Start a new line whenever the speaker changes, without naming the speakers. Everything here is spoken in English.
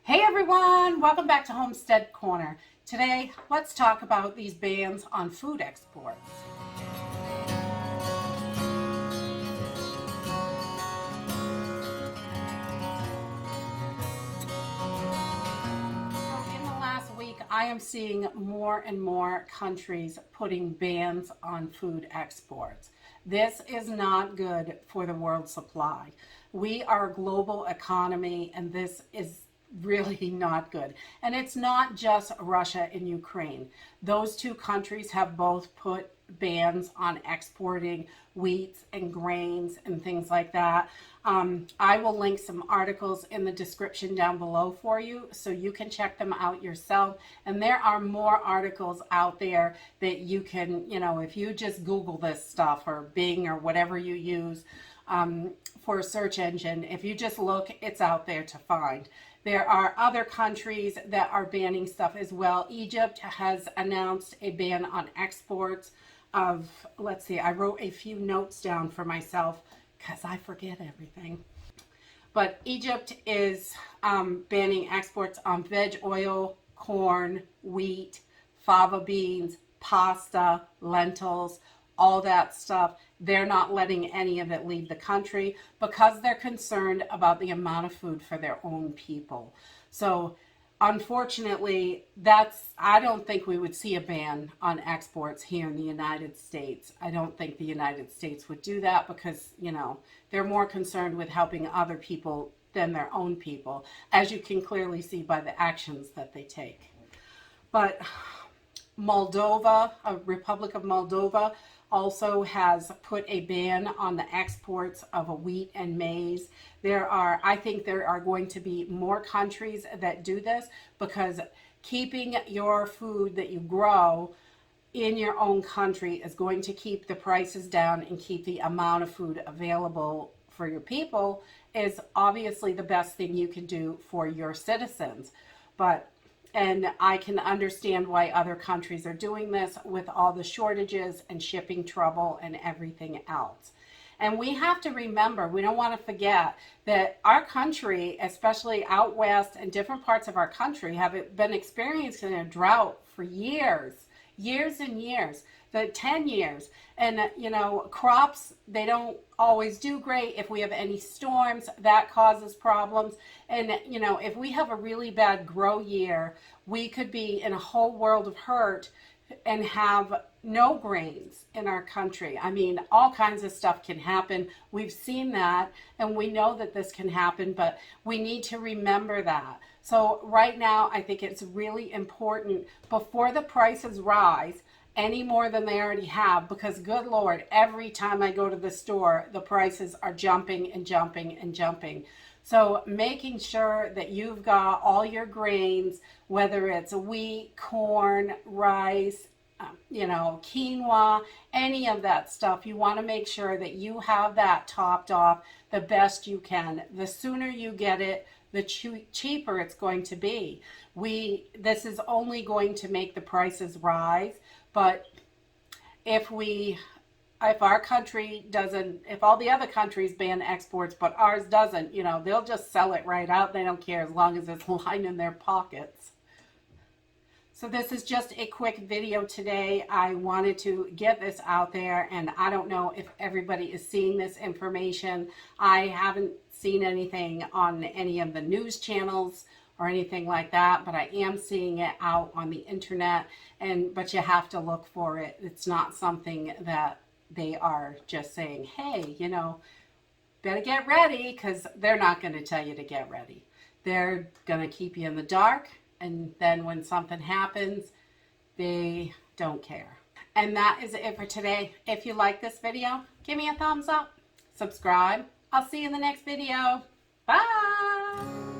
Hey everyone, welcome back to Homestead Corner. Today, let's talk about these bans on food exports. In the last week, I am seeing more and more countries putting bans on food exports. This is not good for the world supply. We are a global economy, and this is really not good. And it's not just Russia and Ukraine. Those two countries have both put bans on exporting wheat and grains and things like that. I will link some articles in the description down below for you so you can check them out yourself. And there are more articles out there that you can, if you just Google this stuff or Bing or whatever you use for a search engine, if you just look, it's out there to find. There are other countries that are banning stuff as well. Egypt has announced a ban on exports of, let's see, I wrote a few notes down for myself because I forget everything. But Egypt is banning exports on veg oil, corn, wheat, fava beans, pasta, lentils, all that stuff. They're not letting any of it leave the country because they're concerned about the amount of food for their own people. So unfortunately, I don't think we would see a ban on exports here in the United States. I don't think the United States would do that because, they're more concerned with helping other people than their own people, as you can clearly see by the actions that they take. But Moldova, a Republic of Moldova, also has put a ban on the exports of wheat and maize. I think there are going to be more countries that do this because keeping your food that you grow in your own country is going to keep the prices down and keep the amount of food available for your people is obviously the best thing you can do for your citizens. And I can understand why other countries are doing this with all the shortages and shipping trouble and everything else. And we have to remember, we don't want to forget that our country, especially out west and different parts of our country, have been experiencing a drought for years and years, the 10 years. And, crops, they don't always do great. If we have any storms, that causes problems. And, if we have a really bad grow year, we could be in a whole world of hurt and have no grains in our country. I mean, all kinds of stuff can happen. We've seen that, and we know that this can happen, but we need to remember that. So right now, I think it's really important before the prices rise any more than they already have, because good Lord, every time I go to the store, the prices are jumping and jumping and jumping. So making sure that you've got all your grains, whether it's wheat, corn, rice, quinoa, any of that stuff, you want to make sure that you have that topped off the best you can. The sooner you get it, the cheaper it's going to be. This is only going to make the prices rise, but if our country doesn't, if all the other countries ban exports but ours doesn't, they'll just sell it right out. They don't care as long as it's lining their pockets. So this is just a quick video today. I wanted to get this out there, and I don't know if everybody is seeing this information. I haven't seen anything on any of the news channels or anything like that, but I am seeing it out on the internet, but you have to look for it. It's not something that they are just saying, hey, better get ready, because they're not going to tell you to get ready. They're going to keep you in the dark, and then when something happens, they don't care. And that is it for today. If you like this video, give me a thumbs up, subscribe. I'll see you in the next video. Bye!